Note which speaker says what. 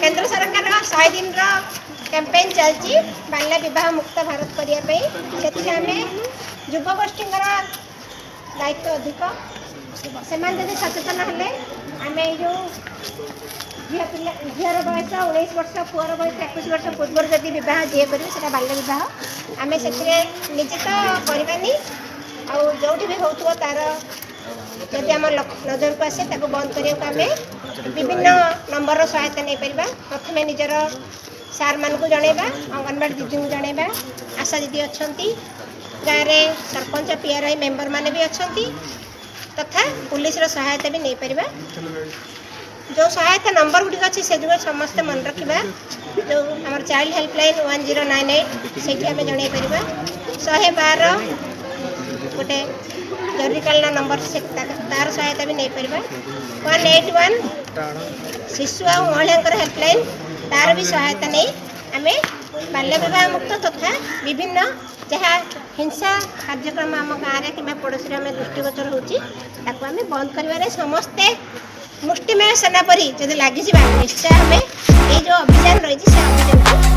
Speaker 1: केंद्र सरकार 100 दिन कैंपेन चलती बाल्य विवाह मुक्त भारत करने से आम युवगोष्ठी दायित्व अधिक से सचेतन हेले आम जो झीर बयस 19 वर्ष पुअर बयस 21 वर्ष पूर्व जदि बह जी कर बाल्य विवाह आम से निजे तो करवानी जो भी हो तार जदि आम नजर को आसे बंद करने को आम विभिन्न नंबर सहायता नहीं पार प्रथम निजर सार मान को जनवा अंगनवाड़ी दीदी को जनवा आशा दीदी अच्छा गाँव में सरपंच पीआरआई मेंबर माने भी अच्छा तथा पुलिस सहायता भी नहीं पार जो सहायता नंबर गुड़िक अच्छे से समस्ते मन रखा जो आम चाइल्ड हेल्पलाइन 1098 से आम जन पार 112 गोटे जरूरीकालीन नंबर से तार सहायता भी नहीं पार 181 शिशु और महिला हेल्पलाइन तार भी सहायता नहीं आम बाल्य विवाह मुक्त तथा विभिन्न जहाँ हिंसा कार्यक्रम आम गाँव में कि पड़ोसी आम दृष्टिगोचर होमें बंद कर समस्ते मुष्टिमेय सेनापरी जब लगी निश्चय आम ये जो अभियान रही है अभियान